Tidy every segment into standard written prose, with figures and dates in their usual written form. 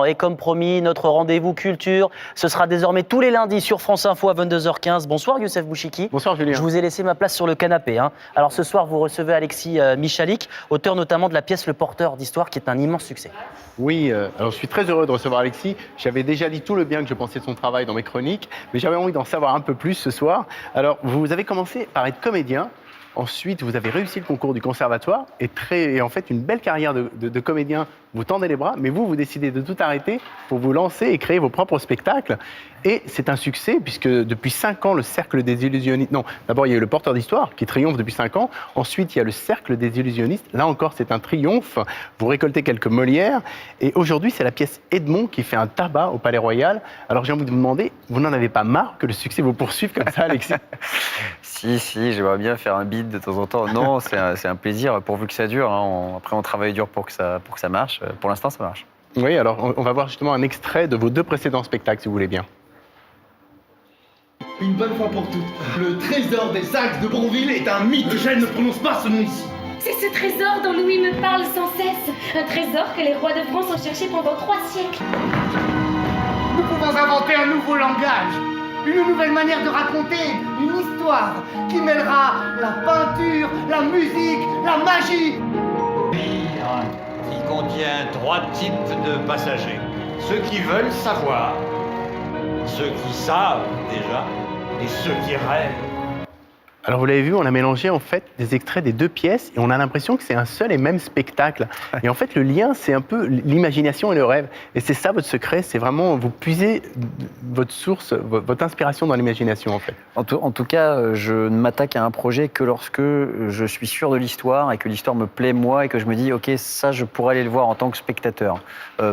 Et comme promis, notre rendez-vous culture, ce sera désormais tous les lundis sur France Info à 22h15. Bonsoir Youssef Bouchiki. Bonsoir Julien. Je vous ai laissé ma place sur le canapé. Alors ce soir, vous recevez Alexis Michalik, auteur notamment de la pièce Le Porteur d'Histoire, qui est un immense succès. Oui, alors je suis très heureux de recevoir Alexis. J'avais déjà dit tout le bien que je pensais de son travail dans mes chroniques, mais j'avais envie d'en savoir un peu plus ce soir. Alors, vous avez commencé par être comédien. Ensuite, vous avez réussi le concours du conservatoire et en fait une belle carrière de comédien. Vous tendez les bras, mais vous décidez de tout arrêter pour vous lancer et créer vos propres spectacles. Et c'est un succès puisque depuis 5 ans, le Cercle des Illusionnistes... Non, d'abord il y a eu Le Porteur d'Histoire qui triomphe depuis 5 ans. Ensuite, il y a le Cercle des Illusionnistes. Là encore, c'est un triomphe. Vous récoltez quelques Molières. Et aujourd'hui, c'est la pièce Edmond qui fait un tabac au Palais Royal. Alors j'ai envie de vous demander, vous n'en avez pas marre que le succès vous poursuive comme ça, Alexis? Si, j'aimerais bien faire un beat de temps en temps. Non, c'est un plaisir, pourvu que ça dure. Après, on travaille dur pour que ça marche. Pour l'instant, ça marche. Oui, alors on va voir justement un extrait de vos 2 précédents spectacles, si vous voulez bien. Une bonne fois pour toutes, le trésor des Saxes de Bronville est un mythe. Je ne prononce pas ce nom-ci. C'est ce trésor dont Louis me parle sans cesse. Un trésor que les rois de France ont cherché pendant 3 siècles. Nous pouvons inventer un nouveau langage, une nouvelle manière de raconter une histoire qui mêlera la peinture, la musique, la magie. Qui contient 3 types de passagers. Ceux qui veulent savoir, ceux qui savent déjà, et ceux qui rêvent. Alors vous l'avez vu, on a mélangé en fait des extraits des 2 pièces et on a l'impression que c'est un seul et même spectacle. Et en fait le lien, c'est un peu l'imagination et le rêve. Et c'est ça votre secret, c'est vraiment vous puisez votre source, votre inspiration dans l'imagination en fait. En tout cas, je ne m'attaque à un projet que lorsque je suis sûr de l'histoire et que l'histoire me plaît moi et que je me dis ok, ça je pourrais aller le voir en tant que spectateur,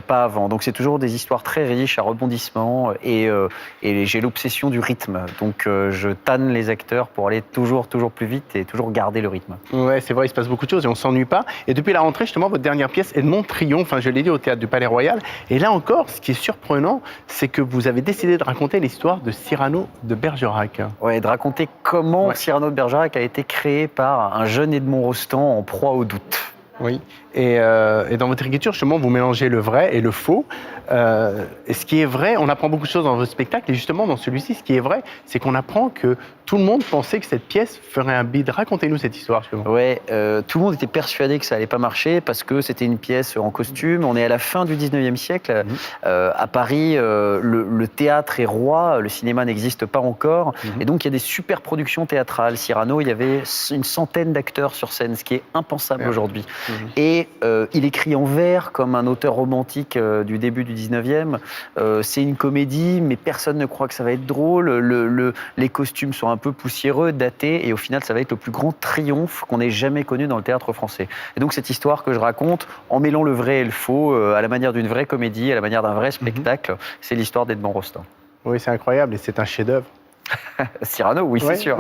pas avant. Donc c'est toujours des histoires très riches à rebondissements et j'ai l'obsession du rythme. Donc je tanne les acteurs pour aller toujours plus vite et toujours garder le rythme. Ouais, c'est vrai, il se passe beaucoup de choses et on ne s'ennuie pas. Et depuis la rentrée, justement, votre dernière pièce, Edmond triomphe, je l'ai dit, au Théâtre du Palais Royal. Et là encore, ce qui est surprenant, c'est que vous avez décidé de raconter l'histoire de Cyrano de Bergerac. Ouais, de raconter comment Cyrano de Bergerac a été créé par un jeune Edmond Rostand en proie au doute. Oui, et dans votre écriture, justement, vous mélangez le vrai et le faux. Et ce qui est vrai, on apprend beaucoup de choses dans votre spectacle, et justement, dans celui-ci, ce qui est vrai, c'est qu'on apprend que tout le monde pensait que cette pièce ferait un bide. Racontez-nous cette histoire, justement. Ouais, tout le monde était persuadé que ça allait pas marcher parce que c'était une pièce en costume. On est à la fin du 19e siècle. À Paris, le théâtre est roi, le cinéma n'existe pas encore. Et donc, il y a des super productions théâtrales. Cyrano, il y avait une centaine d'acteurs sur scène, ce qui est impensable aujourd'hui. Et il écrit en vers comme un auteur romantique du début du 19e. C'est une comédie, mais personne ne croit que ça va être drôle. Les costumes sont un peu poussiéreux, datés, et au final, ça va être le plus grand triomphe qu'on ait jamais connu dans le théâtre français. Et donc, cette histoire que je raconte, en mêlant le vrai et le faux, à la manière d'une vraie comédie, à la manière d'un vrai spectacle, c'est l'histoire d'Edmond Rostand. Oui, c'est incroyable, et c'est un chef-d'œuvre. Cyrano, oui, c'est sûr.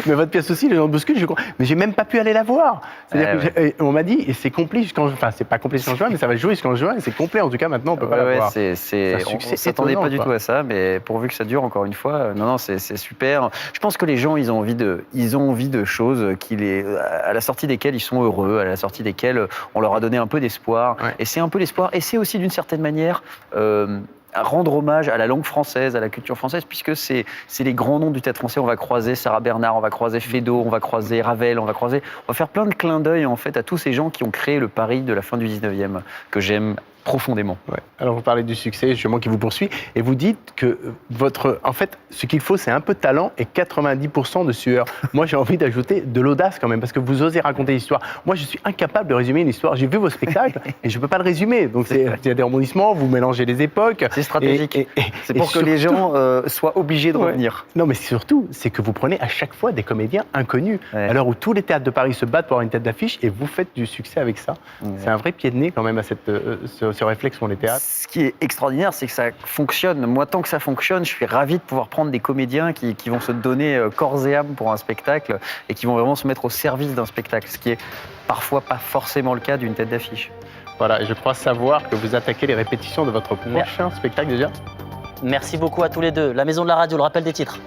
Mais votre pièce aussi, Les gens de bouscule, je crois. Mais j'ai même pas pu aller la voir. C'est-à-dire on m'a dit, et c'est complet jusqu'en juin. Enfin, c'est pas complet jusqu'en juin, mais ça va jouer jusqu'en juin. Et c'est complet, en tout cas, maintenant, on peut pas la voir. On s'attendait pas du tout à ça, mais pourvu que ça dure, encore une fois, non, c'est super. Je pense que les gens, ils ont envie de choses à la sortie desquelles ils sont heureux, à la sortie desquelles on leur a donné un peu d'espoir. Et c'est un peu l'espoir. Et c'est aussi, d'une certaine manière, à rendre hommage à la langue française, à la culture française, puisque c'est les grands noms du théâtre français. On va croiser Sarah Bernard, on va croiser Feydeau, on va croiser Ravel, on va faire plein de clins d'œil en fait à tous ces gens qui ont créé le Paris de la fin du 19e, que j'aime profondément. Ouais. Alors vous parlez du succès justement qui vous poursuit et vous dites que en fait, ce qu'il faut, c'est un peu de talent et 90% de sueur. Moi, j'ai envie d'ajouter de l'audace quand même parce que vous osez raconter l'histoire. Moi, je suis incapable de résumer une histoire. J'ai vu vos spectacles et je peux pas le résumer. Donc il y a des rebondissements, vous mélangez les époques. C'est stratégique. C'est pour que les gens soient obligés de revenir. Non, mais surtout, c'est que vous prenez à chaque fois des comédiens inconnus. À l'heure où tous les théâtres de Paris se battent pour avoir une tête d'affiche et vous faites du succès avec ça. C'est un vrai pied de nez quand même à ce réflexe qu'ont les théâtres. Ce qui est extraordinaire, c'est que ça fonctionne. Moi, tant que ça fonctionne, je suis ravi de pouvoir prendre des comédiens qui vont se donner corps et âme pour un spectacle et qui vont vraiment se mettre au service d'un spectacle, ce qui est parfois pas forcément le cas d'une tête d'affiche. Voilà, et je crois savoir que vous attaquez les répétitions de votre prochain spectacle déjà. Merci beaucoup à tous les deux. La Maison de la Radio, le rappel des titres.